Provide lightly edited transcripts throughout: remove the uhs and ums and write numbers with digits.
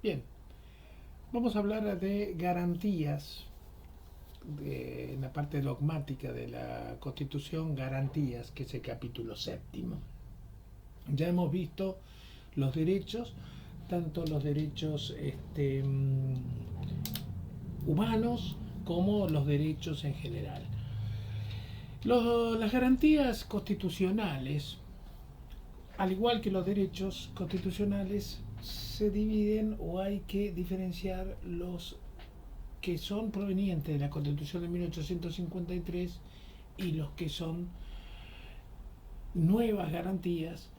Bien, vamos a hablar de garantías en la parte dogmática de la Constitución, garantías, que es el capítulo séptimo. Ya hemos visto los derechos, tanto los derechos humanos como los derechos en general. Las garantías constitucionales, al igual que los derechos constitucionales, se dividen o hay que diferenciar los que son provenientes de la Constitución de 1853 y los que son nuevas garantías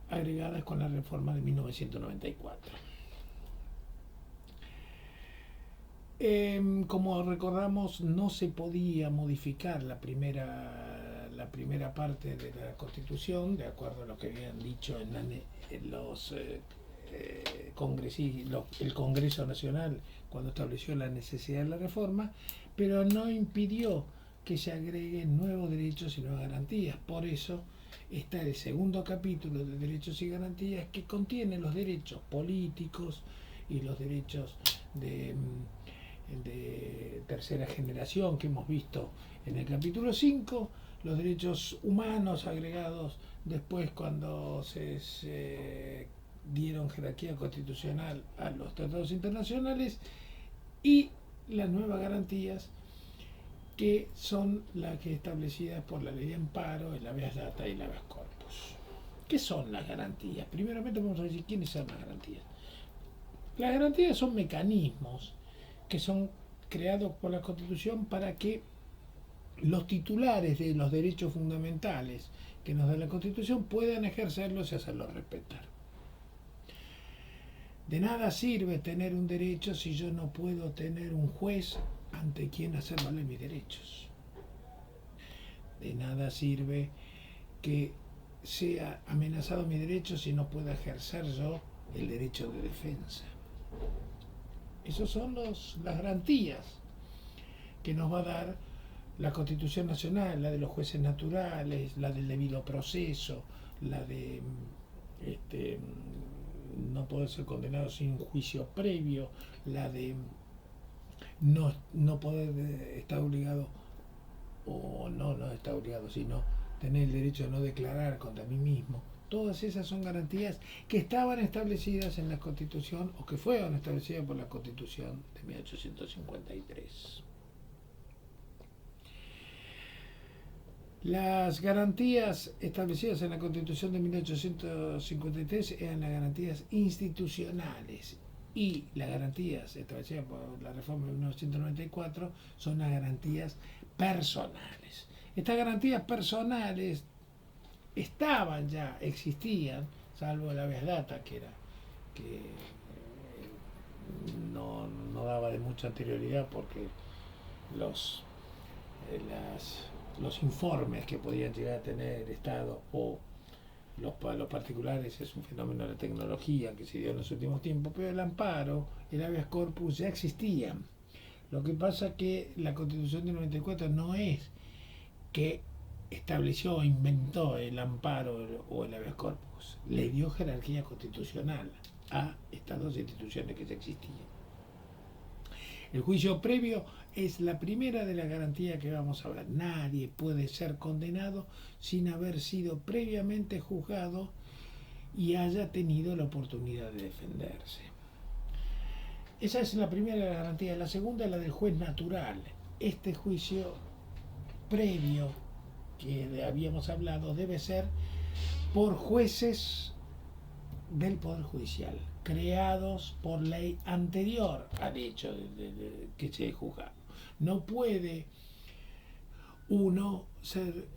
agregadas con la reforma de 1994. Como recordamos, no se podía modificar la primera parte de la Constitución, de acuerdo a lo que habían dicho en los el Congreso Nacional cuando estableció la necesidad de la reforma, pero no impidió que se agreguen nuevos derechos y nuevas garantías. Por eso está el segundo capítulo de derechos y garantías, que contiene los derechos políticos y los derechos de tercera generación que hemos visto en el capítulo 5, los derechos humanos agregados después cuando se dieron jerarquía constitucional a los tratados internacionales, y las nuevas garantías, que son las que establecidas por la ley de amparo, el habeas data y el habeas corpus. ¿Qué son las garantías? Primeramente vamos a decir quiénes son las garantías. Las garantías son mecanismos que son creados por la Constitución para que los titulares de los derechos fundamentales que nos da la Constitución puedan ejercerlos y hacerlos respetar. De nada sirve tener un derecho si yo no puedo tener un juez ante quien hacer valer mis derechos. De nada sirve que sea amenazado mi derecho si no puedo ejercer yo el derecho de defensa. Esas son las garantías que nos va a dar la Constitución Nacional, la de los jueces naturales, la del debido proceso, la de no poder ser condenado sin juicio previo, la de no poder estar obligado, o no estar obligado, sino tener el derecho de no declarar contra mí mismo. Todas esas son garantías que estaban establecidas en la Constitución o que fueron establecidas por la Constitución de 1853. Las garantías establecidas en la Constitución de 1853 eran las garantías institucionales, y las garantías establecidas por la reforma de 1994 son las garantías personales. Estas garantías personales estaban ya, existían, salvo el habeas data, que no daba de mucha anterioridad, porque los informes que podían llegar a tener el Estado o los particulares es un fenómeno de la tecnología que se dio en los últimos tiempos, pero el amparo, el habeas corpus ya existían. Lo que pasa es que la Constitución de 94 no es que estableció o inventó el amparo o el habeas corpus, le dio jerarquía constitucional a estas dos instituciones que ya existían. El juicio previo es la primera de las garantías que vamos a hablar. Nadie puede ser condenado sin haber sido previamente juzgado y haya tenido la oportunidad de defenderse. Esa es la primera de las garantías. La segunda es la del juez natural. Este juicio previo que habíamos hablado debe ser por jueces del Poder Judicial, creados por ley anterior al hecho que se ha juzgado. No puede uno ser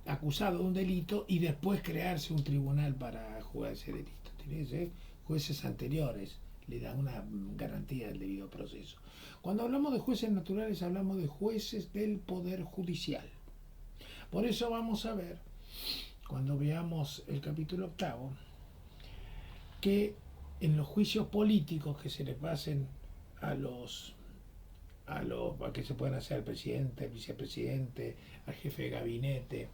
acusado de un delito y después crearse un tribunal para juzgar ese delito. Tiene que ser jueces anteriores, le dan una garantía del debido proceso. Cuando hablamos de jueces naturales, hablamos de jueces del Poder Judicial. Por eso vamos a ver, cuando veamos el capítulo 8, que en los juicios políticos que se les pasen a a que se puedan hacer al presidente, al vicepresidente, al jefe de gabinete,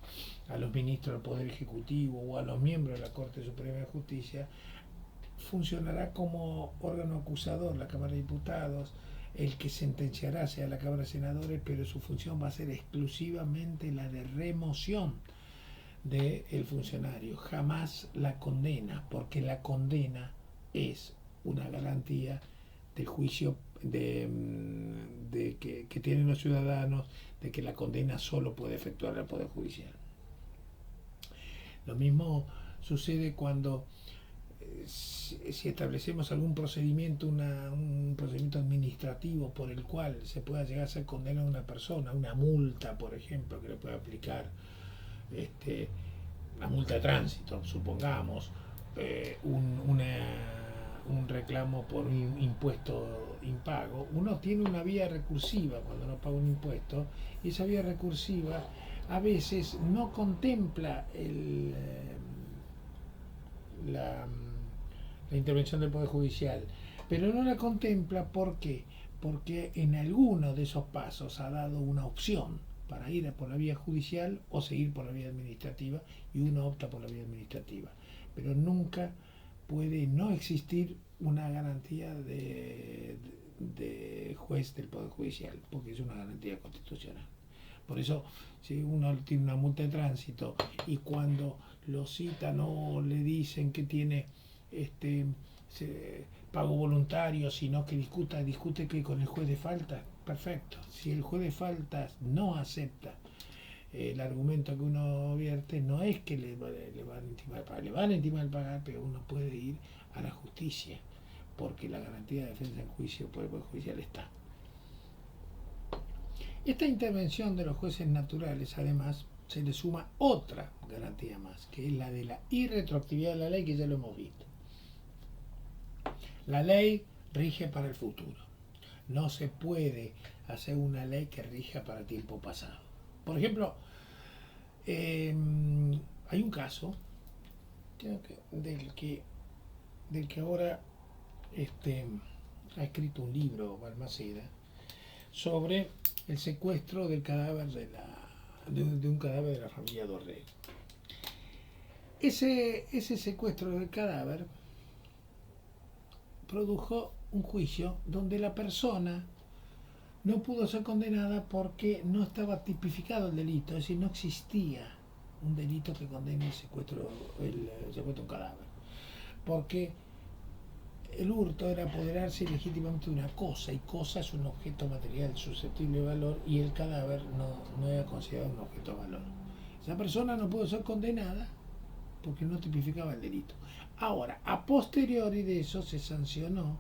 a los ministros del Poder Ejecutivo o a los miembros de la Corte Suprema de Justicia, funcionará como órgano acusador la Cámara de Diputados, el que sentenciará sea la Cámara de Senadores, pero su función va a ser exclusivamente la de remoción del funcionario, jamás la condena, porque la condena es una garantía del juicio que tienen los ciudadanos, de que la condena solo puede efectuar el Poder Judicial. Lo mismo sucede cuando si establecemos algún procedimiento, un procedimiento administrativo por el cual se pueda llegar a ser condenada a una persona, una multa, por ejemplo, que le pueda aplicar una multa de tránsito, supongamos, un reclamo por un impuesto impago, uno tiene una vía recursiva cuando no paga un impuesto, y esa vía recursiva a veces no contempla la intervención del Poder Judicial, pero no la contempla. ¿Por qué? Porque en alguno de esos pasos ha dado una opción para ir por la vía judicial o seguir por la vía administrativa, y uno opta por la vía administrativa, pero nunca puede no existir una garantía de juez del Poder Judicial, porque es una garantía constitucional. Por eso, si uno tiene una multa de tránsito y cuando lo citan o le dicen que tiene pago voluntario, sino que discute que con el juez de faltas, perfecto. Si el juez de faltas no acepta el argumento que uno vierte, no es que le van a intimar el pagar, le van a intimar el pagar, pero uno puede ir a la justicia, porque la garantía de defensa en juicio por el Poder Judicial está. Esta intervención de los jueces naturales, además, se le suma otra garantía más, que es la de la irretroactividad de la ley, que ya lo hemos visto. La ley rige para el futuro. No se puede hacer una ley que rija para tiempo pasado. Por ejemplo, hay un caso del que ahora ha escrito un libro Balmaceda sobre el secuestro del cadáver de un cadáver de la familia Dorrego. Ese secuestro del cadáver produjo un juicio donde la persona no pudo ser condenada porque no estaba tipificado el delito, es decir, no existía un delito que condene el secuestro de un cadáver, porque el hurto era apoderarse ilegítimamente de una cosa, y cosa es un objeto material susceptible de valor, y el cadáver no era considerado un objeto de valor. Esa persona no pudo ser condenada porque no tipificaba el delito. Ahora, a posteriori de eso se sancionó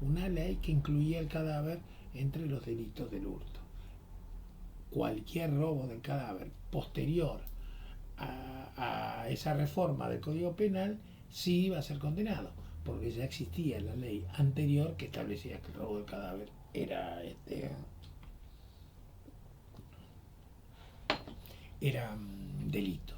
una ley que incluía el cadáver entre los delitos del hurto. Cualquier robo del cadáver posterior a esa reforma del Código Penal sí iba a ser condenado, porque ya existía la ley anterior que establecía que el robo del cadáver era delito.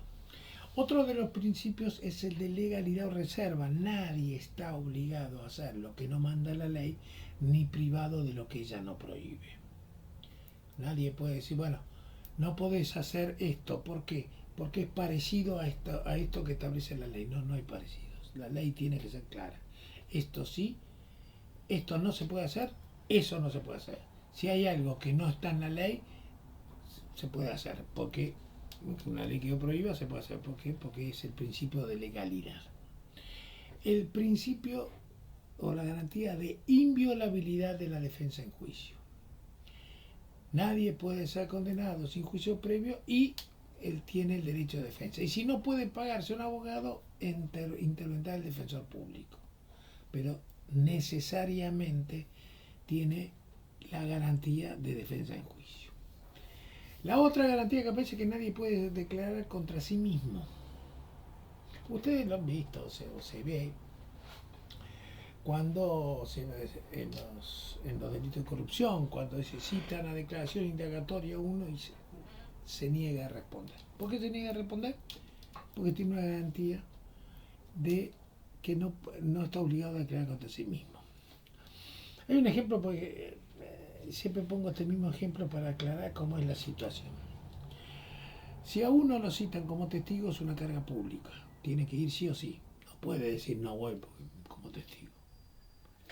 Otro de los principios es el de legalidad o reserva. Nadie está obligado a hacer lo que no manda la ley, ni privado de lo que ella no prohíbe. Nadie puede decir, bueno, no podés hacer esto. ¿Por qué? Porque es parecido a esto que establece la ley. No hay parecidos. La ley tiene que ser clara. Esto sí, esto no se puede hacer, eso no se puede hacer. Si hay algo que no está en la ley, se puede hacer, porque una ley que lo prohíba se puede hacer. ¿Por qué? Porque es el principio de legalidad. El principio o la garantía de inviolabilidad de la defensa en juicio. Nadie puede ser condenado sin juicio previo y él tiene el derecho de defensa. Y si no puede pagarse un abogado, intervendrá el defensor público. Pero necesariamente tiene la garantía de defensa en juicio. La otra garantía que aparece es que nadie puede declarar contra sí mismo. Ustedes lo han visto, o se ve cuando en los delitos de corrupción, cuando se cita una declaración indagatoria uno y se niega a responder. ¿Por qué se niega a responder? Porque tiene una garantía de que no está obligado a declarar contra sí mismo. Hay un ejemplo, porque siempre pongo este mismo ejemplo para aclarar cómo es la situación. Si a uno lo citan como testigo es una carga pública, tiene que ir sí o sí, no puede decir no voy como testigo.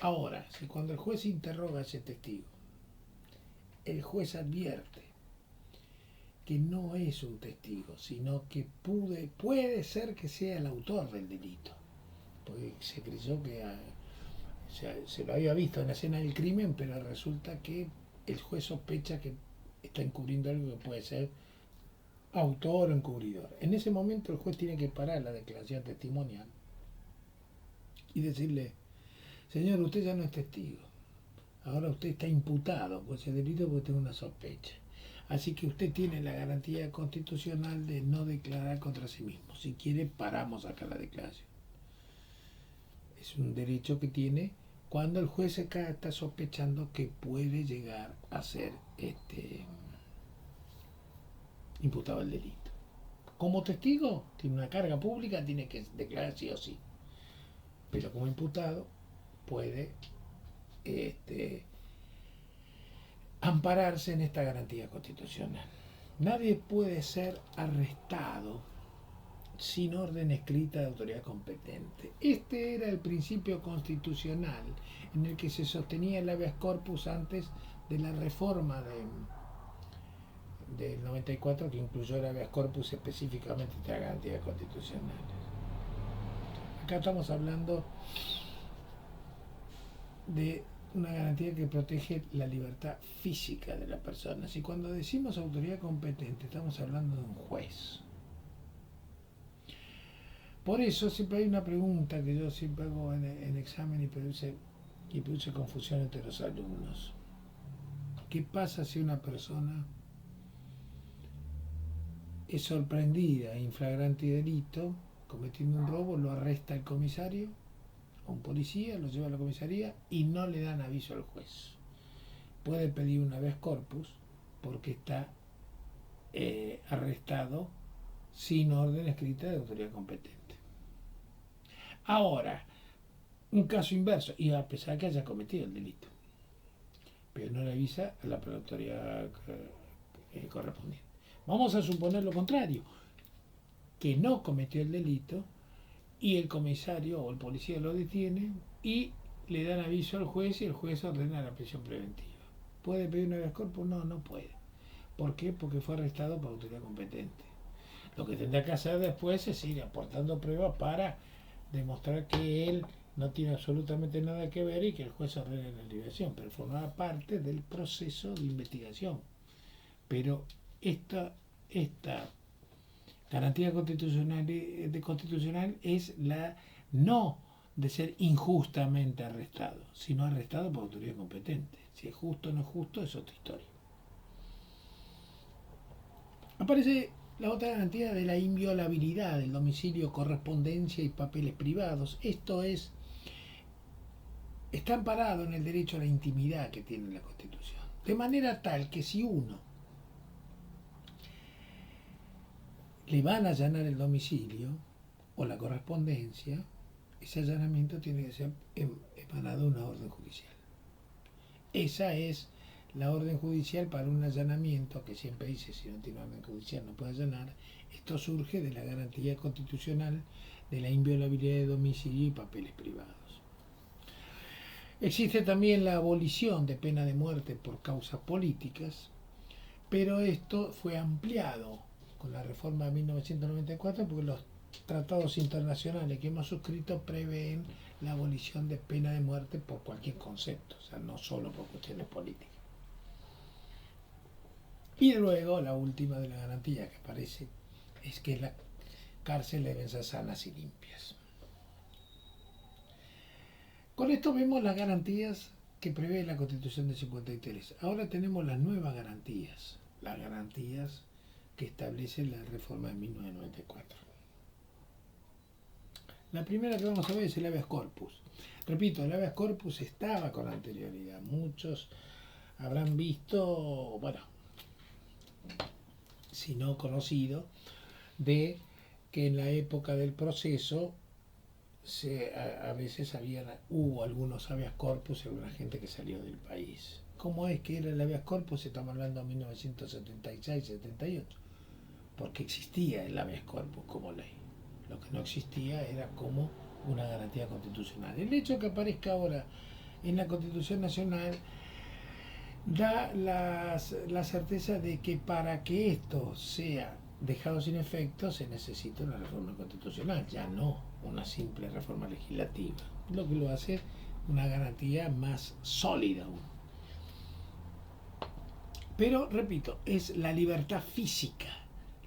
Ahora, si cuando el juez interroga a ese testigo, el juez advierte que no es un testigo, sino que puede ser que sea el autor del delito, porque se creyó que se lo había visto en la escena del crimen, pero resulta que el juez sospecha que está encubriendo algo que puede ser autor o encubridor. En ese momento el juez tiene que parar la declaración testimonial y decirle, señor, usted ya no es testigo, ahora usted está imputado por ese delito porque tiene una sospecha. Así que usted tiene la garantía constitucional de no declarar contra sí mismo. Si quiere, paramos acá la declaración. Es un derecho que tiene cuando el juez acá está sospechando que puede llegar a ser imputado el delito. Como testigo, tiene una carga pública, tiene que declarar sí o sí. Pero como imputado, puede ampararse en esta garantía constitucional. Nadie puede ser arrestado sin orden escrita de autoridad competente. Este era el principio constitucional en el que se sostenía el habeas corpus antes de la reforma del 94, que incluyó el habeas corpus específicamente de garantías constitucionales. Acá estamos hablando de una garantía que protege la libertad física de la persona. Si cuando decimos autoridad competente estamos hablando de un juez. Por eso siempre hay una pregunta que yo siempre hago en examen y produce confusión entre los alumnos. ¿Qué pasa si una persona es sorprendida en flagrante delito cometiendo un robo, lo arresta el comisario o un policía, lo lleva a la comisaría y no le dan aviso al juez? Puede pedir un habeas corpus porque está arrestado sin orden escrita de autoridad competente. Ahora, un caso inverso, y a pesar que haya cometido el delito, pero no le avisa a la autoridad correspondiente. Vamos a suponer lo contrario, que no cometió el delito y el comisario o el policía lo detiene y le dan aviso al juez y el juez ordena la prisión preventiva. ¿Puede pedir un habeas corpus? No, no puede. ¿Por qué? Porque fue arrestado por autoridad competente. Lo que tendrá que hacer después es ir aportando pruebas para demostrar que él no tiene absolutamente nada que ver y que el juez ordene la liberación, pero formaba parte del proceso de investigación. Pero esta garantía constitucional es la no de ser injustamente arrestado, sino arrestado por autoridad competente. Si es justo o no es justo es otra historia. Aparece la otra garantía de la inviolabilidad del domicilio, correspondencia y papeles privados. Esto está amparado en el derecho a la intimidad que tiene la Constitución. De manera tal que si uno le van a allanar el domicilio o la correspondencia, ese allanamiento tiene que ser emanado de una orden judicial. Esa es la orden judicial para un allanamiento, que siempre dice si no tiene orden judicial no puede allanar. Esto surge de la garantía constitucional de la inviolabilidad de domicilio y papeles privados. Existe también la abolición de pena de muerte por causas políticas, pero esto fue ampliado con la reforma de 1994 porque los tratados internacionales que hemos suscrito prevén la abolición de pena de muerte por cualquier concepto, o sea, no solo por cuestiones políticas. Y luego la última de la garantía que aparece es que las cárceles deben ser sanas y limpias. Con esto vemos las garantías que prevé la Constitución del 53. Ahora tenemos las nuevas garantías, las garantías que establece la reforma de 1994. La primera que vamos a ver es el habeas corpus. Repito, el habeas corpus estaba con anterioridad. Muchos habrán visto, bueno, si no conocido, de que en la época del proceso a veces hubo algunos habeas corpus y alguna gente que salió del país, cómo es que era el habeas corpus, estamos hablando de 1976-78, porque existía el habeas corpus como ley. Lo que no existía era como una garantía constitucional. El hecho de que aparezca ahora en la Constitución Nacional da la certeza de que para que esto sea dejado sin efecto se necesita una reforma constitucional, ya no una simple reforma legislativa, lo que lo hace una garantía más sólida aún. Pero, repito, es la libertad física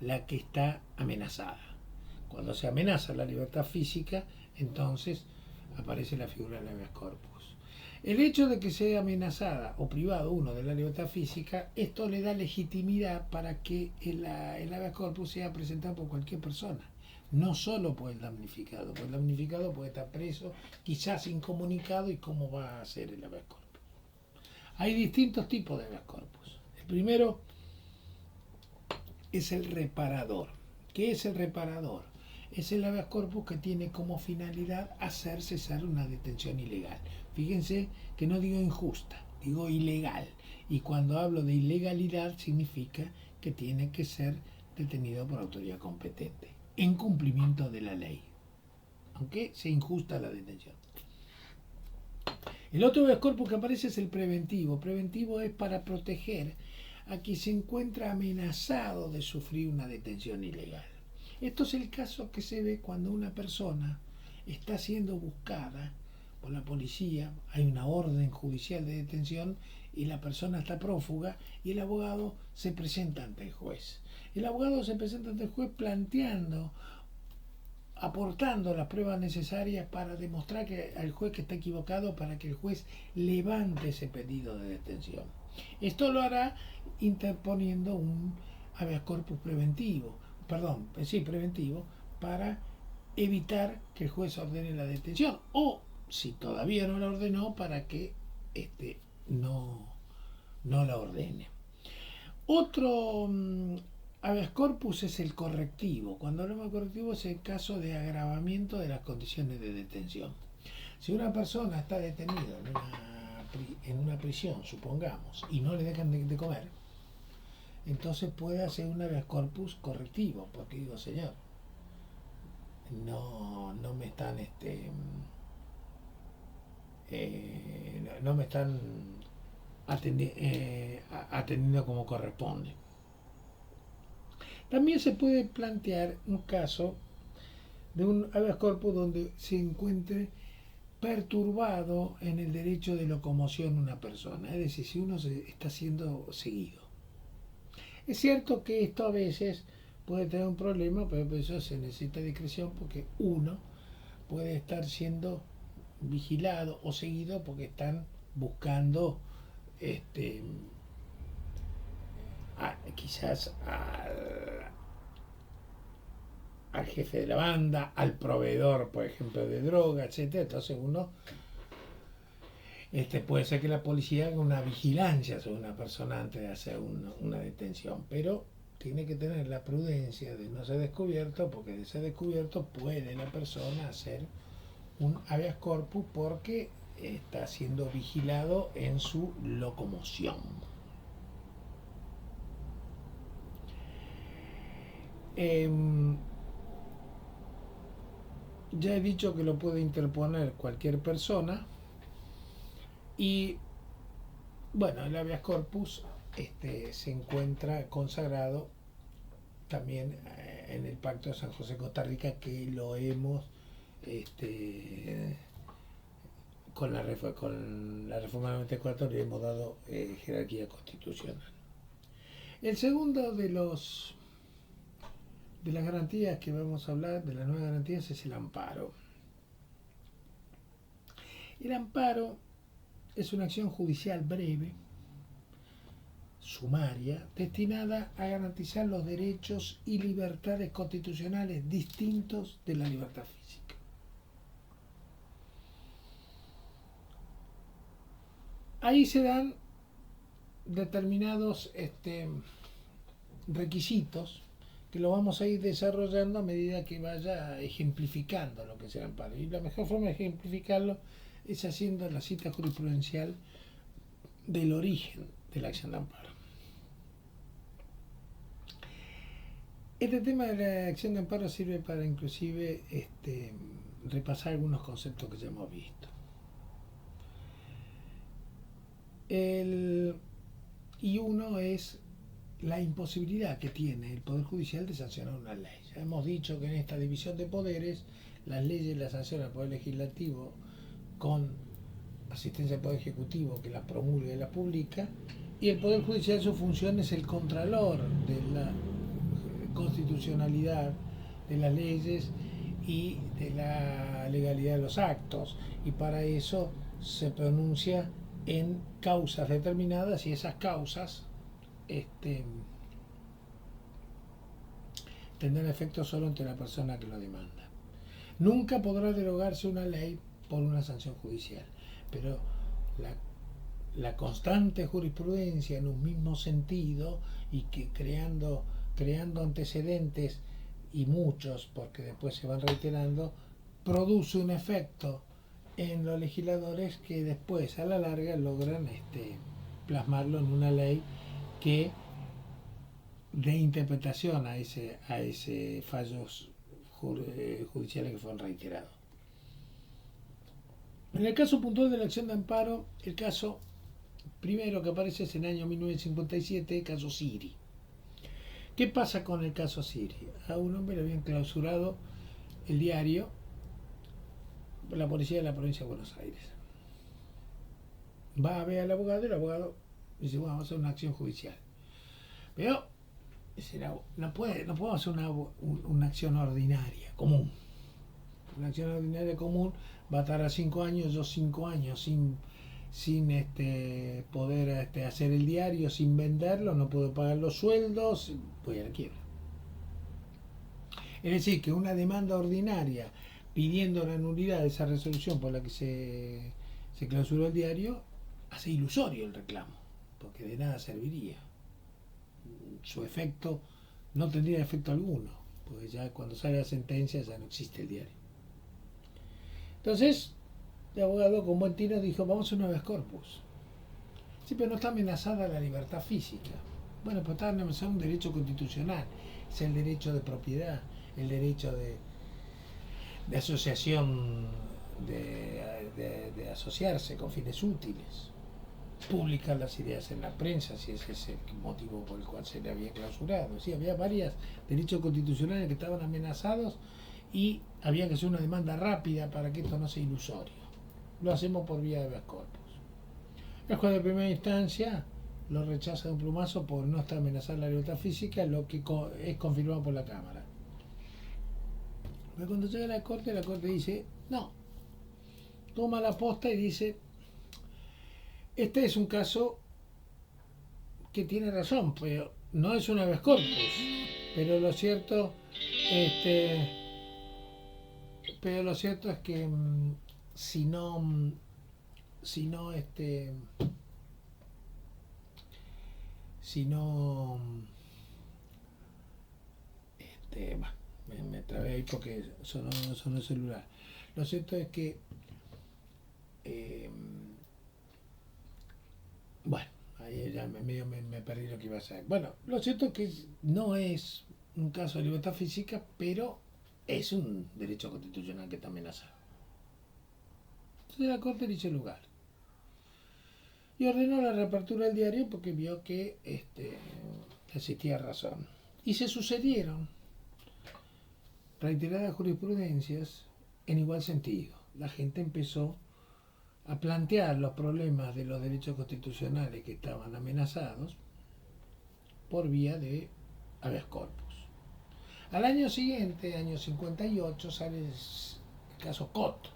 la que está amenazada. Cuando se amenaza la libertad física, entonces aparece la figura del habeas corpus. El hecho de que sea amenazada o privado uno de la libertad física, esto le da legitimidad para que el habeas corpus sea presentado por cualquier persona, no solo por el damnificado, porque el damnificado puede estar preso, quizás incomunicado, y cómo va a ser el habeas corpus. Hay distintos tipos de habeas corpus. El primero es el reparador. ¿Qué es el reparador? Es el habeas corpus que tiene como finalidad hacer cesar una detención ilegal. Fíjense que no digo injusta, digo ilegal. Y cuando hablo de ilegalidad significa que tiene que ser detenido por autoridad competente, en cumplimiento de la ley, aunque sea injusta la detención. El otro habeas corpus que aparece es el preventivo. Preventivo es para proteger a quien se encuentra amenazado de sufrir una detención ilegal. Esto es el caso que se ve cuando una persona está siendo buscada por la policía, hay una orden judicial de detención y la persona está prófuga y el abogado se presenta ante el juez. El abogado se presenta ante el juez planteando, aportando las pruebas necesarias para demostrar al juez que está equivocado, para que el juez levante ese pedido de detención. Esto lo hará interponiendo un habeas corpus preventivo, para evitar que el juez ordene la detención, o si todavía no la ordenó, para que no la ordene. Otro habeas corpus es el correctivo. Cuando hablamos de correctivo es el caso de agravamiento de las condiciones de detención. Si una persona está detenida en una prisión, supongamos, y no le dejan de comer, entonces puede hacer un habeas corpus correctivo, porque digo, señor, no me están no me están atendiendo como corresponde. También se puede plantear un caso de un habeas corpus donde se encuentre perturbado en el derecho de locomoción una persona, es decir, si uno está siendo seguido. Es cierto que esto a veces puede tener un problema, pero por eso se necesita discreción, porque uno puede estar siendo vigilado o seguido porque están buscando quizás al jefe de la banda, al proveedor, por ejemplo, de droga, etcétera. Entonces uno puede ser que la policía haga una vigilancia sobre una persona antes de hacer una detención, pero tiene que tener la prudencia de no ser descubierto, porque de ser descubierto puede la persona hacer un habeas corpus porque está siendo vigilado en su locomoción. Ya he dicho que lo puede interponer cualquier persona y bueno, el habeas corpus se encuentra consagrado también en el Pacto de San José Costa Rica, que lo hemos con la reforma 94 le hemos dado jerarquía constitucional. El segundo de las garantías que vamos a hablar, de las nuevas garantías, es el amparo. El amparo es una acción judicial breve, sumaria, destinada a garantizar los derechos y libertades constitucionales distintos de la libertad física. Ahí se dan determinados requisitos que lo vamos a ir desarrollando a medida que vaya ejemplificando lo que es el amparo. Y la mejor forma de ejemplificarlo es haciendo la cita jurisprudencial del origen de la acción de amparo. Este tema de la acción de amparo sirve para inclusive repasar algunos conceptos que ya hemos visto. Y uno es la imposibilidad que tiene el Poder Judicial de sancionar una ley. Ya hemos dicho que en esta división de poderes las leyes las sanciona el Poder Legislativo con asistencia del Poder Ejecutivo, que las promulga y las publica, y el Poder Judicial, su función es el contralor de la constitucionalidad de las leyes y de la legalidad de los actos, y para eso se pronuncia en causas determinadas, y esas causas tendrán efecto solo entre la persona que lo demanda. Nunca podrá derogarse una ley por una sanción judicial, pero la constante jurisprudencia en un mismo sentido y que creando antecedentes, y muchos, porque después se van reiterando, produce un efecto en los legisladores que después a la larga logran plasmarlo en una ley que dé interpretación a ese fallos judiciales que fueron reiterados. En el caso puntual de la acción de amparo, el caso primero que aparece es en el año 1957, el caso Siri. ¿Qué pasa con el caso Siri? A un hombre le habían clausurado el diario por la policía de la provincia de Buenos Aires. Va a ver al abogado y el abogado dice, bueno, vamos a hacer una acción judicial. Pero dice, no podemos hacer una acción ordinaria, común. Una acción ordinaria común va a tardar 5 años, yo 5 años sin poder hacer el diario, sin venderlo, no puedo pagar los sueldos, voy a la quiebra. Es decir, que una demanda ordinaria pidiendo la nulidad de esa resolución por la que se clausuró el diario, hace ilusorio el reclamo, porque de nada serviría. Su efecto no tendría efecto alguno, porque ya cuando sale la sentencia ya no existe el diario. Entonces, el abogado con buen tino dijo, vamos a un habeas corpus. Sí, pero no está amenazada la libertad física. Bueno, pero está amenazado un derecho constitucional. Es el derecho de propiedad, el derecho de asociación, de asociarse con fines útiles. Publicar las ideas en la prensa, si ese es el motivo por el cual se le había clausurado. Sí, había varios derechos constitucionales que estaban amenazados y había que hacer una demanda rápida para que esto no sea ilusorio. Lo hacemos por vía de habeas corpus. El juez de primera instancia lo rechaza de un plumazo por no estar amenazada la libertad física, lo que es confirmado por la Cámara. Pero cuando llega a la corte dice, no, toma la posta y dice, este es un caso que tiene razón, pero no es un habeas corpus, pero lo cierto es que si no me trabé ahí porque sonó el celular. Lo cierto es que bueno, ahí ya me perdí lo que iba a hacer. Bueno, lo cierto es que no es un caso de libertad física, pero es un derecho constitucional que está amenazado. Entonces la Corte le hizo lugar y ordenó la reapertura del diario porque vio que existía razón. Y se sucedieron reiteradas jurisprudencias en igual sentido. La gente empezó a plantear los problemas de los derechos constitucionales que estaban amenazados por vía de habeas corpus. Al año siguiente, año 58, sale el caso Cot.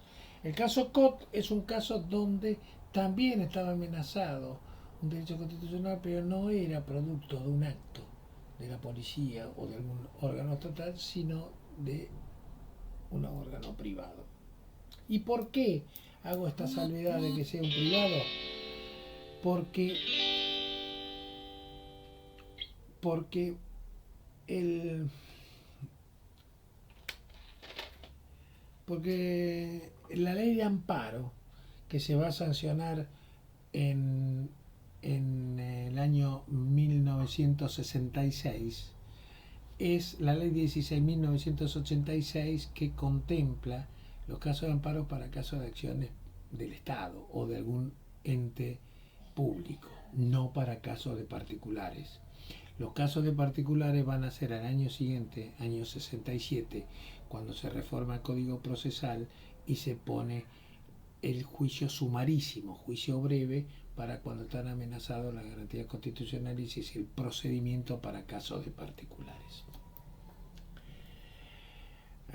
El caso Cot es un caso donde también estaba amenazado un derecho constitucional, pero no era producto de un acto de la policía o de algún órgano estatal, sino de un órgano privado. ¿Y por qué hago esta salvedad de que sea un privado? Porque la ley de amparo que se va a sancionar en en el año 1966 es la ley 16.986 que contempla los casos de amparo para casos de acciones del Estado o de algún ente público, no para casos de particulares. Los casos de particulares van a ser al año siguiente, año 67, cuando se reforma el Código Procesal y se pone el juicio sumarísimo, juicio breve, para cuando están amenazados las garantías constitucionales y es el procedimiento para casos de particulares.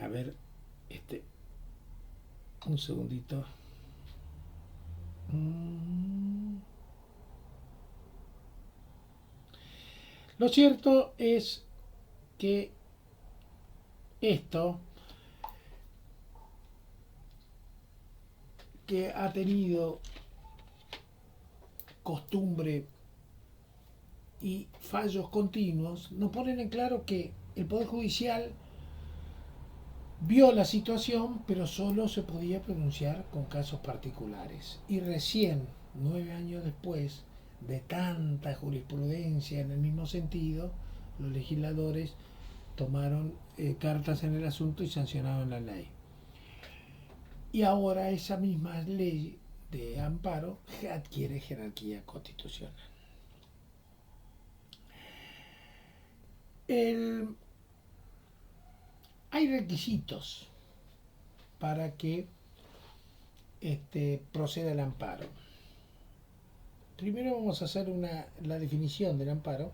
A ver, un segundito. Lo cierto es que esto que ha tenido costumbre y fallos continuos nos ponen en claro que el Poder Judicial vio la situación, pero solo se podía pronunciar con casos particulares. Y recién, 9 años después de tanta jurisprudencia en el mismo sentido, los legisladores tomaron cartas en el asunto y sancionaron la ley. Y ahora esa misma ley de amparo adquiere jerarquía constitucional. Hay requisitos para que proceda el amparo. Primero vamos a hacer la definición del amparo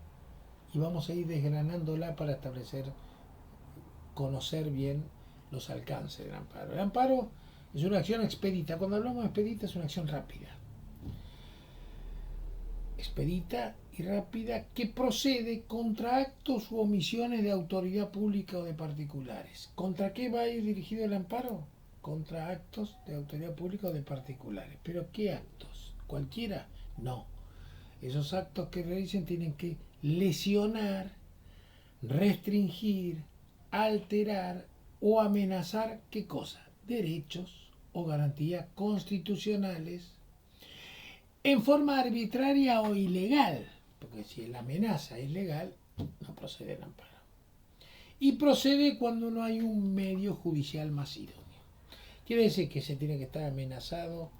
y vamos a ir desgranándola para conocer bien los alcances del amparo. El amparo es una acción expedita. Cuando hablamos de expedita es una acción rápida. Expedita y rápida que procede contra actos u omisiones de autoridad pública o de particulares. ¿Contra qué va a ir dirigido el amparo? Contra actos de autoridad pública o de particulares. ¿Pero qué actos? ¿Cualquiera? No. Esos actos que realicen tienen que lesionar, restringir, alterar o amenazar, ¿qué cosa? Derechos o garantías constitucionales en forma arbitraria o ilegal, porque si la amenaza es legal, no procede el amparo. Y procede cuando no hay un medio judicial más idóneo. Quiere decir que se tiene que estar amenazado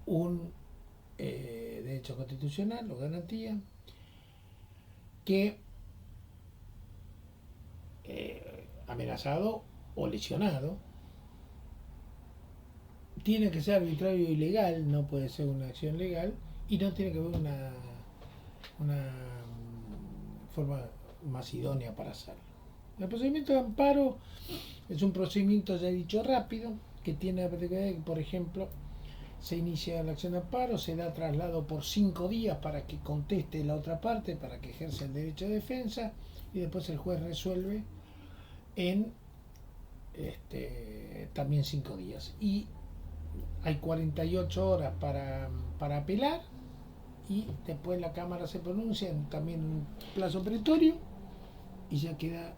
un derecho constitucional o garantía que amenazado o lesionado, tiene que ser arbitrario y legal, no puede ser una acción legal y no tiene que haber una forma más idónea para hacerlo. El procedimiento de amparo es un procedimiento, ya he dicho, rápido, que tiene la particularidad que, por ejemplo, se inicia la acción de amparo, se da traslado por 5 días para que conteste la otra parte, para que ejerza el derecho de defensa, y después el juez resuelve en también 5 días. Y hay 48 horas para apelar, y después la Cámara se pronuncia en también un plazo peritorio y ya queda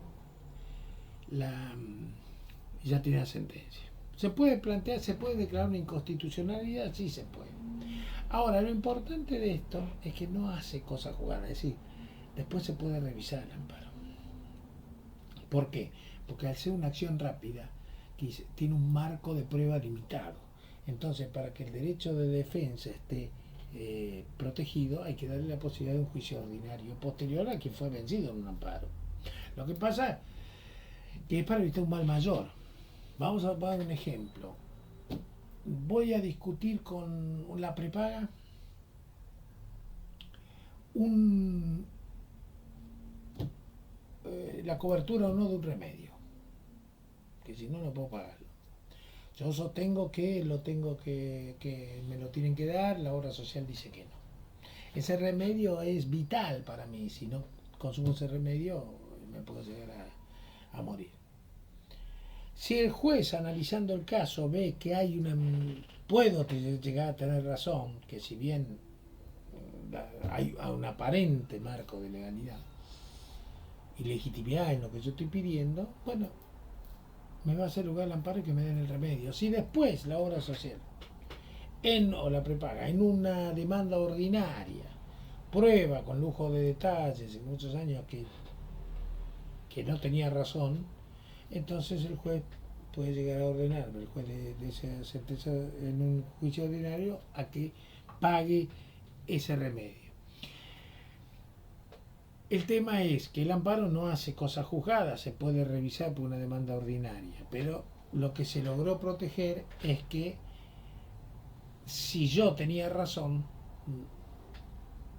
ya tiene la sentencia. ¿Se puede plantear, se puede declarar una inconstitucionalidad? Sí, se puede. Ahora, lo importante de esto es que no hace cosa jugada, es decir, después se puede revisar el amparo. ¿Por qué? Porque al ser una acción rápida, tiene un marco de prueba limitado. Entonces, para que el derecho de defensa esté protegido, hay que darle la posibilidad de un juicio ordinario posterior a quien fue vencido en un amparo. Lo que pasa es que es para evitar un mal mayor. Vamos a dar un ejemplo. Voy a discutir con la prepaga la cobertura o no de un remedio, que si no, no puedo pagarlo. Yo sostengo que me lo tienen que dar, la obra social dice que no. Ese remedio es vital para mí, si no consumo ese remedio me puedo llegar a morir. Si el juez, analizando el caso, ve que puedo llegar a tener razón, que si bien hay un aparente marco de legalidad y legitimidad en lo que yo estoy pidiendo, bueno, me va a hacer lugar el amparo y que me den el remedio. Si después la obra social o la prepaga en una demanda ordinaria, prueba con lujo de detalles en muchos años que no tenía razón, entonces el juez puede llegar a ordenar, el juez de esa sentencia en un juicio ordinario, a que pague ese remedio. El tema es que el amparo no hace cosas juzgadas, se puede revisar por una demanda ordinaria, pero lo que se logró proteger es que si yo tenía razón,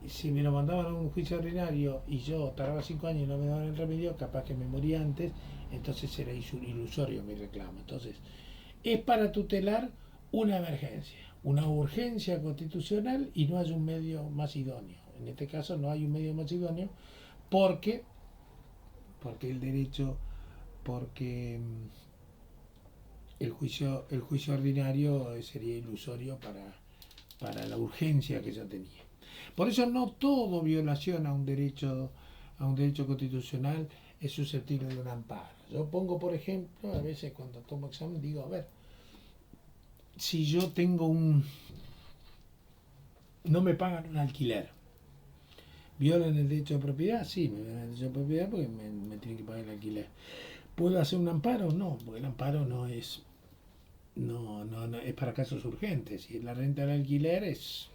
si me lo mandaban a un juicio ordinario y yo tardaba 5 años y no me daban el remedio, capaz que me moría antes, entonces era ilusorio mi reclamo. Entonces, es para tutelar una emergencia, una urgencia constitucional, y no hay un medio más idóneo. En este caso no hay un medio más idóneo porque el derecho, porque el juicio ordinario sería ilusorio para la urgencia que yo tenía. Por eso no todo violación a un derecho constitucional es susceptible de un amparo. Yo pongo, por ejemplo, a veces cuando tomo examen digo, a ver, si yo tengo no me pagan un alquiler, ¿violan el derecho de propiedad? Sí, me violan el derecho de propiedad porque me tienen que pagar el alquiler. ¿Puedo hacer un amparo? No, porque el amparo no es es para casos urgentes. Y la renta del alquiler es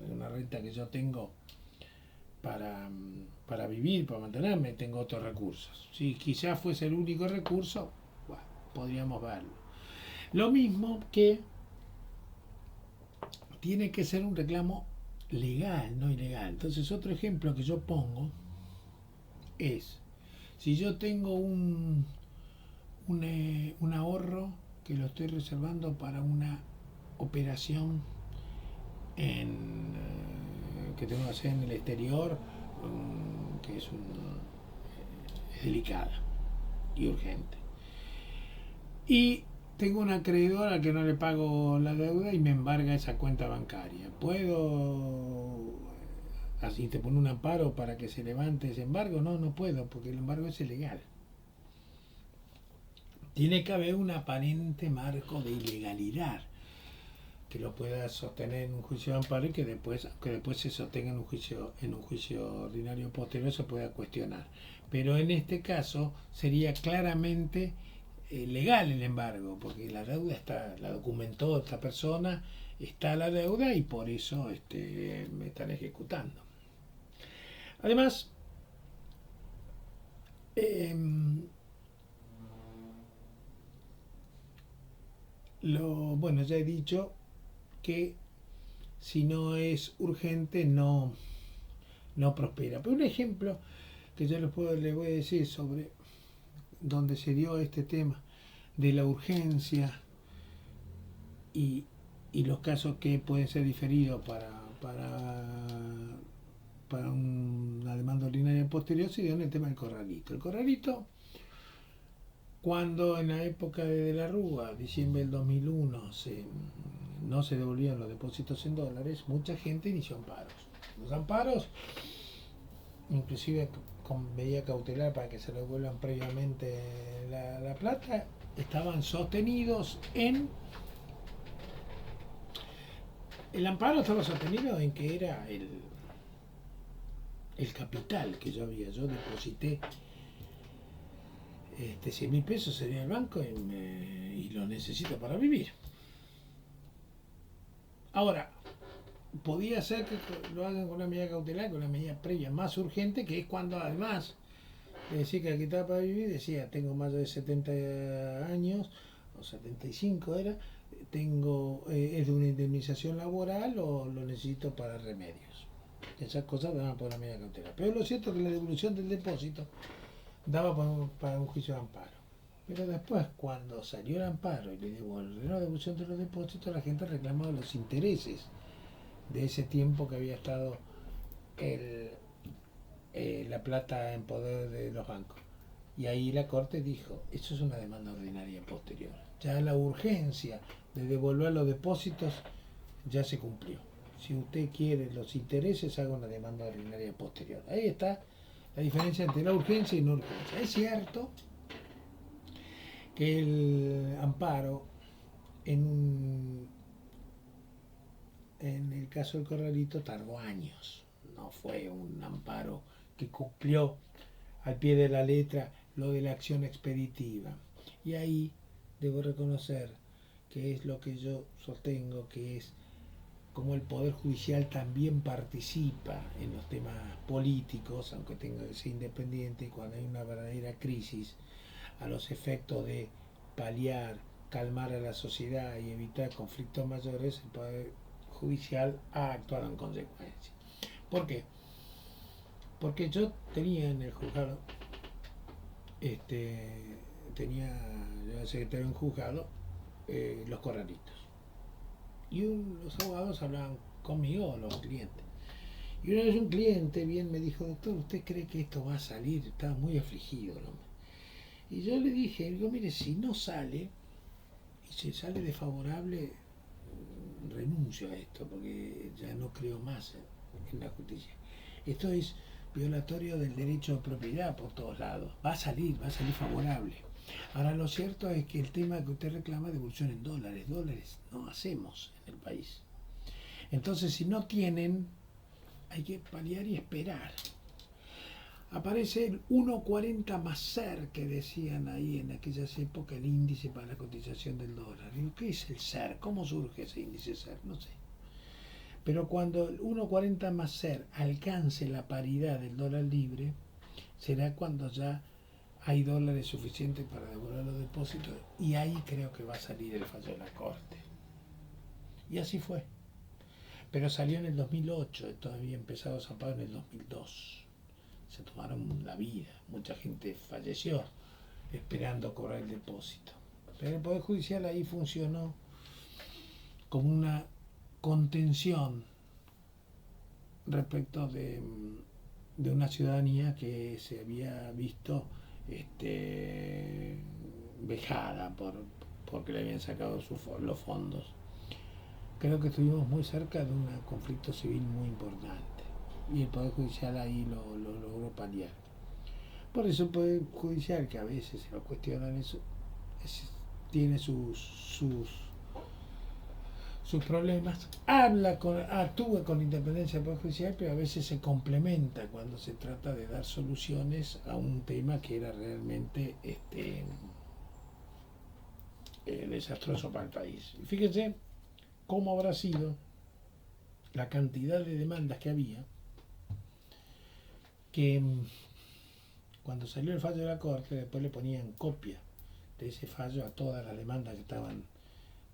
una renta que yo tengo para vivir, para mantenerme, tengo otros recursos. Si quizás fuese el único recurso, bueno, podríamos verlo. Lo mismo que tiene que ser un reclamo legal, no ilegal. Entonces, otro ejemplo que yo pongo es, si yo tengo un ahorro que lo estoy reservando para una operación que tengo que hacer en el exterior, que es delicada y urgente. Y tengo una acreedora que no le pago la deuda y me embarga esa cuenta bancaria. ¿Puedo así te pone un amparo para que se levante ese embargo? No, no puedo, porque el embargo es ilegal. Tiene que haber un aparente marco de ilegalidad que lo pueda sostener en un juicio de amparo y que después se sostenga en un juicio ordinario posterior, se pueda cuestionar. Pero en este caso sería claramente legal el embargo, porque la deuda la documentó esta persona, está la deuda y por eso me están ejecutando. Además, bueno, ya he dicho que si no es urgente no prospera. Pero un ejemplo que yo les voy a decir sobre donde se dio este tema de la urgencia y los casos que pueden ser diferidos para una demanda ordinaria posterior, se dio en el tema del corralito. El corralito, cuando en la época de la Rúa, diciembre del 2001, no se devolvían los depósitos en dólares, mucha gente inició amparos. Los amparos, inclusive con medida cautelar para que se le devuelvan previamente la plata, estaban sostenidos en... El amparo estaba sostenido en que era el capital que yo deposité 100.000 pesos en el banco y lo necesito para vivir. Ahora, podía ser que lo hagan con una medida cautelar, con una medida previa más urgente, que es cuando además de decir que estaba para vivir, decía, tengo más de 70 años, o 75 era, es de una indemnización laboral o lo necesito para remedios. Esas cosas daban por una medida cautelar. Pero lo cierto es que la devolución del depósito daba para un juicio de amparo. Pero después, cuando salió el amparo y le devolvieron la devolución de los depósitos, la gente reclamaba los intereses de ese tiempo que había estado la plata en poder de los bancos. Y ahí la Corte dijo, eso es una demanda ordinaria posterior. Ya la urgencia de devolver los depósitos ya se cumplió. Si usted quiere los intereses, haga una demanda ordinaria posterior. Ahí está la diferencia entre la urgencia y no urgencia. Es cierto que el amparo en en el caso del corralito tardó años, no fue un amparo que cumplió al pie de la letra lo de la acción expeditiva. Y ahí debo reconocer que es lo que yo sostengo, que es como el Poder Judicial también participa en los temas políticos, aunque tenga que ser independiente, y cuando hay una verdadera crisis, a los efectos de paliar, calmar a la sociedad y evitar conflictos mayores, el Poder Judicial ha actuado en consecuencia. ¿Por qué? Porque yo tenía en el juzgado, tenía, yo era secretario en juzgado, los corralitos. Y los abogados hablaban conmigo, los clientes. Y una vez un cliente bien me dijo, doctor, ¿usted cree que esto va a salir? Estaba muy afligido, ¿no? Y yo le dije, digo, mire, si no sale, y si sale desfavorable, renuncio a esto, porque ya no creo más en la justicia. Esto es violatorio del derecho de propiedad por todos lados. Va a salir favorable. Ahora, lo cierto es que el tema que usted reclama, devolución en dólares no hacemos en el país. Entonces, si no tienen, hay que paliar y esperar. Aparece el 1,40 más SER que decían ahí en aquellas épocas, el índice para la cotización del dólar. Digo, ¿qué es el SER? ¿Cómo surge ese índice SER? No sé. Pero cuando el 1,40 más SER alcance la paridad del dólar libre, será cuando ya hay dólares suficientes para devolver los depósitos, y ahí creo que va a salir el fallo de la Corte. Y así fue. Pero salió en el 2008, todavía empezado San Pablo en el 2002. Se tomaron la vida, mucha gente falleció esperando cobrar el depósito. Pero el Poder Judicial ahí funcionó como una contención respecto de una ciudadanía que se había visto vejada porque le habían sacado los fondos. Creo que estuvimos muy cerca de un conflicto civil muy importante y el Poder Judicial ahí lo logró paliar. Por eso el Poder Judicial, que a veces se lo cuestionan eso, tiene sus problemas, actúa con independencia del Poder Judicial, pero a veces se complementa cuando se trata de dar soluciones a un tema que era realmente desastroso para el país. Y fíjense cómo habrá sido la cantidad de demandas que había, que cuando salió el fallo de la Corte, después le ponían copia de ese fallo a todas las demandas que estaban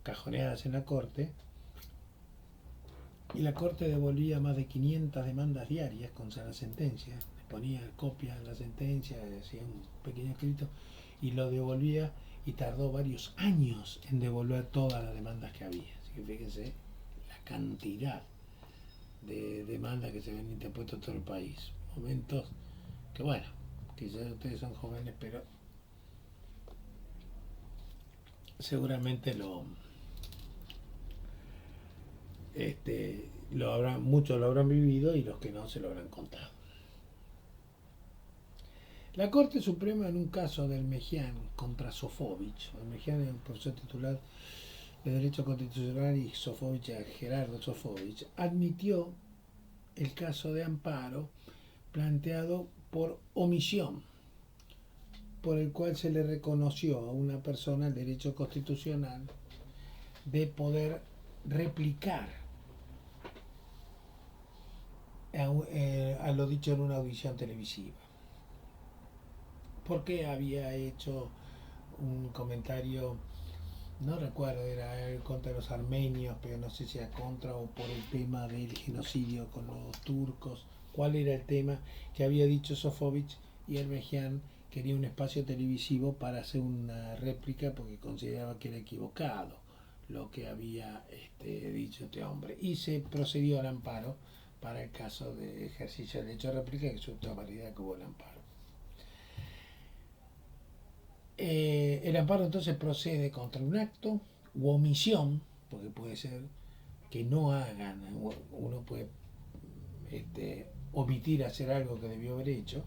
cajoneadas en la Corte, y la Corte devolvía más de 500 demandas diarias contra la sentencia. Le ponía copia en la sentencia, hacía un pequeño escrito y lo devolvía, y tardó varios años en devolver todas las demandas que había. Así que fíjense la cantidad de demandas que se habían interpuesto en todo el país. Momentos que, bueno, quizás ustedes son jóvenes, pero seguramente muchos lo habrán vivido, y los que no se lo habrán contado. La Corte Suprema, en un caso del Mejián contra Sofovich, el Mejián es un profesor titular de Derecho Constitucional y Sofovich, Gerardo Sofovich, admitió el caso de amparo planteado por omisión, por el cual se le reconoció a una persona el derecho constitucional de poder replicar a lo dicho en una audición televisiva. Porque había hecho un comentario, no recuerdo, era contra los armenios, pero no sé si era contra o por el tema del genocidio con los turcos. ¿Cuál era el tema que había dicho Sofovich? Y el Mejián quería un espacio televisivo para hacer una réplica porque consideraba que era equivocado lo que había dicho este hombre. Y se procedió al amparo para el caso de ejercicio del derecho de réplica, que es otra variedad que hubo el amparo. El amparo entonces procede contra un acto u omisión, porque puede ser que no hagan, uno puede omitir hacer algo que debió haber hecho,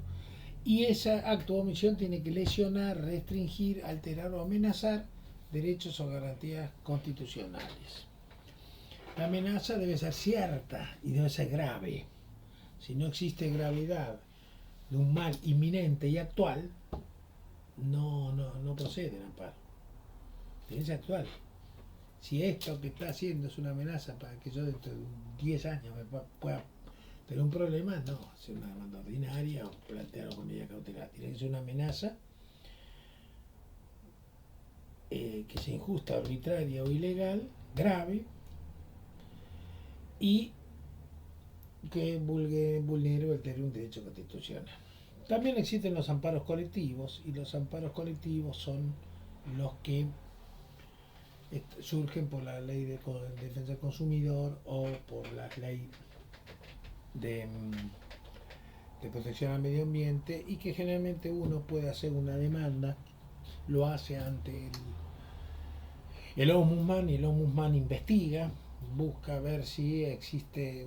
y ese acto o omisión tiene que lesionar, restringir, alterar o amenazar derechos o garantías constitucionales. La amenaza debe ser cierta y debe ser grave. Si no existe gravedad de un mal inminente y actual, no procede el amparo. Tiene que ser actual. Si esto que está haciendo es una amenaza para que yo dentro de 10 años me pueda tener un problema, no, es una demanda ordinaria o plantearlo con medida cautelar. Tiene que ser una amenaza que sea injusta, arbitraria o ilegal, grave, y que vulnere o altere un derecho constitucional. También existen los amparos colectivos, y los amparos colectivos son los que surgen por la ley de defensa del consumidor o por la ley de protección al medio ambiente, y que generalmente uno puede hacer una demanda, lo hace ante el Ombudsman, y el Ombudsman investiga, busca ver si existe,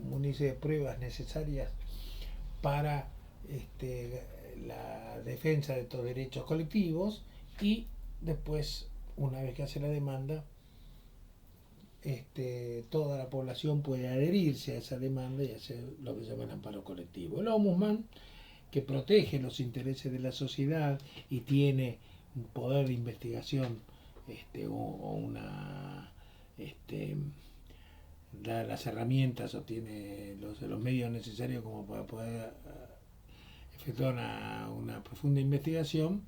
munirse de pruebas necesarias para la defensa de estos derechos colectivos, y después, una vez que hace la demanda, toda la población puede adherirse a esa demanda y hacer lo que se llama el amparo colectivo. El Ombudsman, que protege los intereses de la sociedad y tiene un poder de investigación o una da las herramientas o tiene los medios necesarios como para poder efectuar una profunda investigación,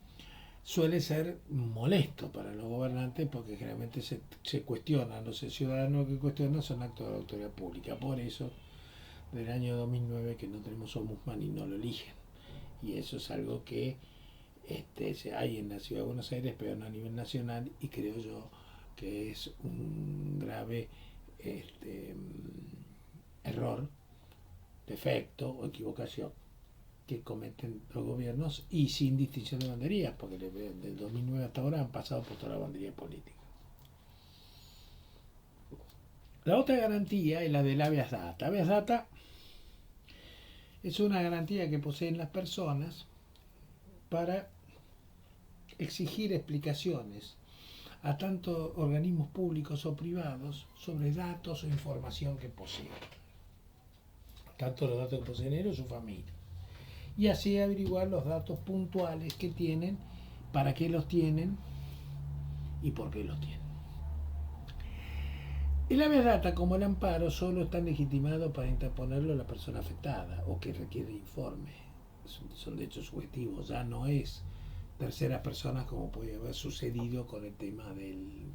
suele ser molesto para los gobernantes, porque generalmente se cuestionan, los ciudadanos que cuestionan son actos de la autoridad pública. Por eso, del año 2009 que no tenemos Ombudsman y no lo eligen. Y eso es algo que hay en la ciudad de Buenos Aires, pero no a nivel nacional, y creo yo que es un grave error, defecto o equivocación que cometen los gobiernos, y sin distinción de banderías, porque del 2009 hasta ahora han pasado por toda la bandería política. La otra garantía es la del habeas data. Habeas data es una garantía que poseen las personas para exigir explicaciones a tanto organismos públicos o privados sobre datos o información que poseen, tanto los datos que poseen ellos o su familia, y así averiguar los datos puntuales que tienen, para qué los tienen y por qué los tienen. El habeas data, como el amparo, solo están legitimados para interponerlo a la persona afectada o que requiere informe. Son de hecho subjetivos, ya no es terceras personas como puede haber sucedido con el tema del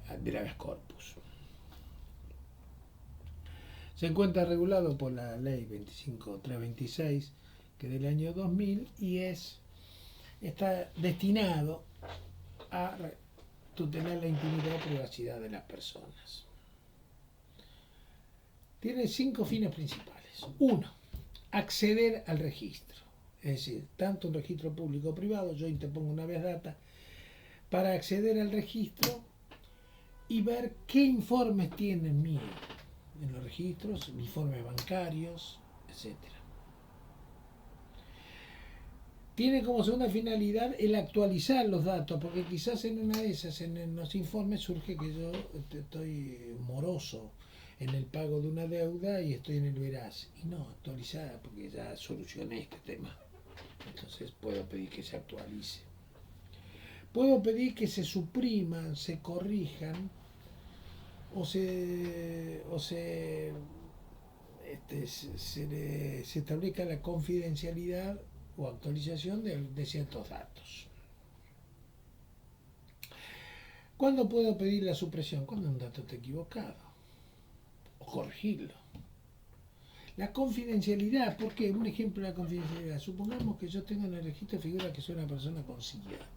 habeas corpus. Se encuentra regulado por la ley 25326, que es del año 2000, y está destinado a tutelar la intimidad y privacidad de las personas. Tiene 5 fines principales. 1. Acceder al registro. Es decir, tanto un registro público o privado, yo interpongo una habeas data para acceder al registro y ver qué informes tienen míos en los registros, informes bancarios, etc. Tiene como segunda finalidad el actualizar los datos, porque quizás en una de esas, en los informes, surge que yo estoy moroso en el pago de una deuda y estoy en el veraz. Y no, actualizada, porque ya solucioné este tema. Entonces puedo pedir que se actualice. Puedo pedir que se supriman, se corrijan o se establezca la confidencialidad o actualización de ciertos datos. ¿Cuándo puedo pedir la supresión? Cuando un dato está equivocado, o corregirlo. La confidencialidad, ¿por qué? Un ejemplo de la confidencialidad. Supongamos que yo tengo en el registro figura que soy una persona con SIDA.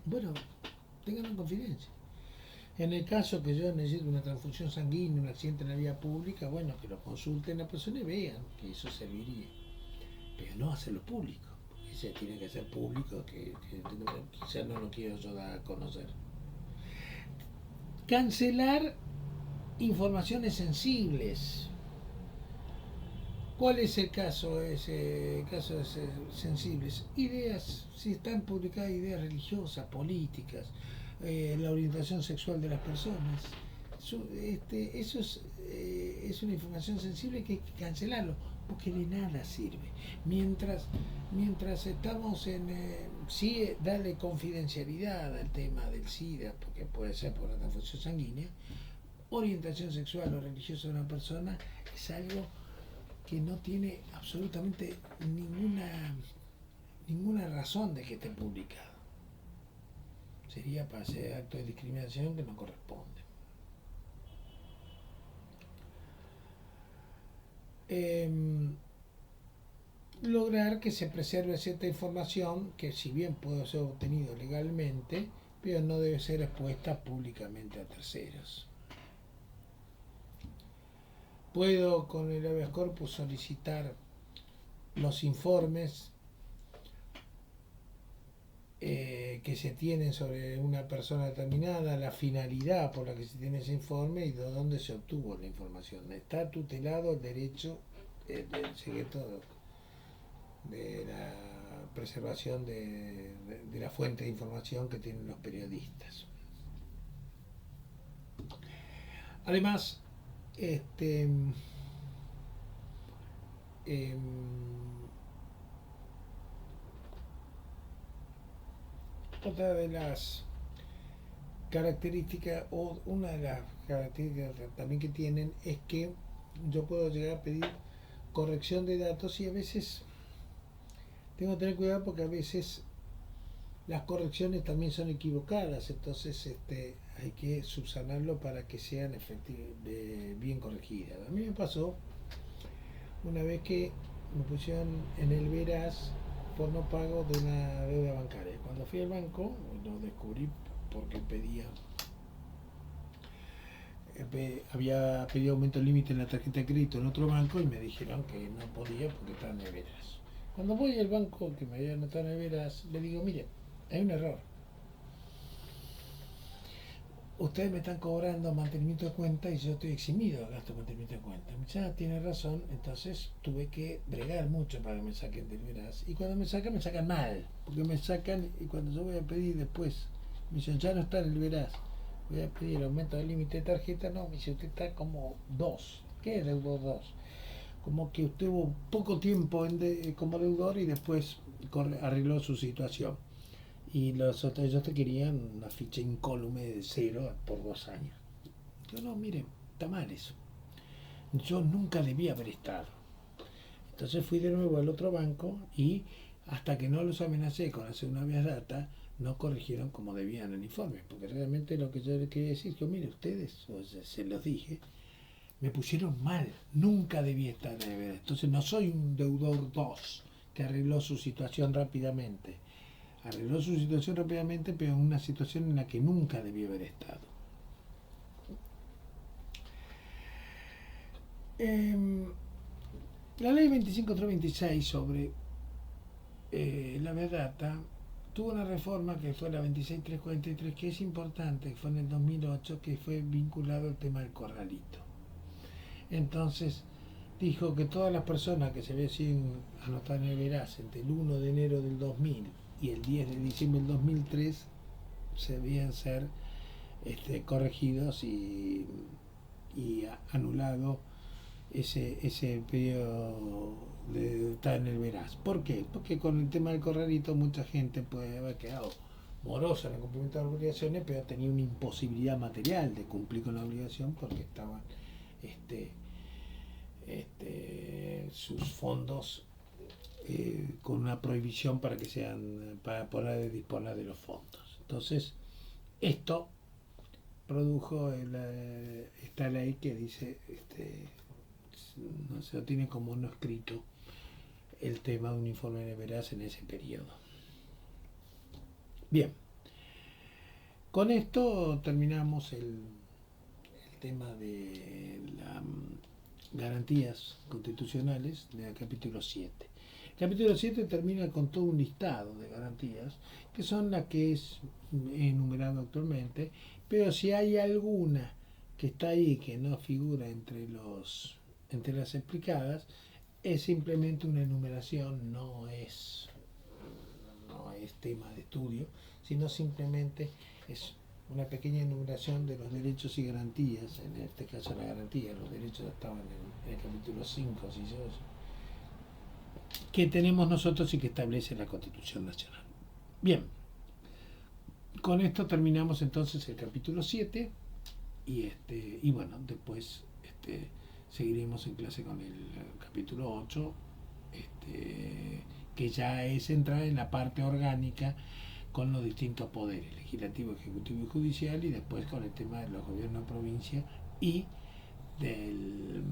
Bueno, tengan en confidencia. En el caso que yo necesito una transfusión sanguínea, un accidente en la vía pública, bueno, que lo consulten la persona y vean que eso serviría. Pero no hacerlo público, porque se tiene que hacer público, que quizás no lo quiero yo dar a conocer. Cancelar informaciones sensibles. ¿Cuál es el caso? Casos sensibles. Ideas, si están publicadas ideas religiosas, políticas, la orientación sexual de las personas. Eso es una información sensible que hay que cancelarlo, porque de nada sirve. Mientras estamos en... sí, darle confidencialidad al tema del SIDA, porque puede ser por la transfusión sanguínea, orientación sexual o religiosa de una persona es algo que no tiene absolutamente ninguna razón de que esté publicado. Sería para hacer acto de discriminación que no corresponde. Lograr que se preserve cierta información que, si bien puede ser obtenida legalmente, pero no debe ser expuesta públicamente a terceros. Puedo con el habeas corpus solicitar los informes que se tienen sobre una persona determinada, la finalidad por la que se tiene ese informe y de dónde se obtuvo la información. Está tutelado el derecho del secreto de la preservación de la fuente de información que tienen los periodistas. Además, otra de las características, o una de las características también que tienen, es que yo puedo llegar a pedir corrección de datos, y a veces tengo que tener cuidado porque a veces las correcciones también son equivocadas, entonces hay que subsanarlo para que sean bien corregidas. A mí me pasó una vez que me pusieron en el veraz por no pago de una deuda bancaria. Cuando fui al banco, lo descubrí porque había pedido aumento del límite en la tarjeta de crédito en otro banco y me dijeron que no podía porque estaba en el veraz. Cuando voy al banco que me había anotado en el veraz, le digo, mire, hay un error. Ustedes me están cobrando mantenimiento de cuenta y yo estoy eximido del gasto de mantenimiento de cuenta. Ya tiene razón, entonces tuve que bregar mucho para que me saquen del veraz. Y cuando me sacan mal, porque me sacan, y cuando yo voy a pedir después, me dicen, ya no está en el veraz, voy a pedir el aumento del límite de tarjeta, no, me dice, usted está como 2. ¿Qué es deudor 2? Como que usted hubo poco tiempo como deudor y después arregló su situación. Y los otros, ellos te querían una ficha incólume de 0 por 2 años. Yo no, mire, está mal eso. Yo nunca debía haber estado. Entonces fui de nuevo al otro banco y hasta que no los amenacé con hacer una habeas data, no corrigieron como debían el informe. Porque realmente lo que yo le quería decir es que, mire, ustedes, o sea, se los dije, me pusieron mal. Nunca debía estar en el. Entonces no soy un deudor 2 que arregló su situación rápidamente. Arregló su situación rápidamente, pero en una situación en la que nunca debió haber estado. La ley 25326 sobre la verdata tuvo una reforma que fue la 26343, que es importante, que fue en el 2008, que fue vinculado al tema del corralito. Entonces dijo que todas las personas que se habían sido anotadas en el veraz entre el 1 de enero del 2000 y el 10 de diciembre del 2003 se debían ser corregidos y anulado ese periodo de estar en el veraz. ¿Por qué? Porque con el tema del corralito mucha gente puede haber quedado morosa en el cumplimiento de las obligaciones, pero tenía una imposibilidad material de cumplir con la obligación porque estaban sus fondos con una prohibición para que sean, para poder disponer de los fondos. Entonces, esto produjo esta ley que dice, no se lo tiene como no escrito el tema de un informe de veraz en ese periodo. Bien, con esto terminamos el tema de las garantías constitucionales del capítulo 7. El capítulo 7 termina con todo un listado de garantías que son las que es enumerado actualmente, pero si hay alguna que está ahí que no figura entre las explicadas, es simplemente una enumeración, no es tema de estudio, sino simplemente es una pequeña enumeración de los derechos y garantías, en este caso la garantía, los derechos estaban en el capítulo 5, si yo, que tenemos nosotros y que establece la Constitución Nacional. Bien, con esto terminamos entonces el capítulo 7 y bueno, después seguiremos en clase con el capítulo 8, que ya es entrar en la parte orgánica con los distintos poderes, legislativo, ejecutivo y judicial, y después con el tema de los gobiernos de provincia y de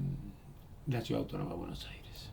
la Ciudad Autónoma de Buenos Aires.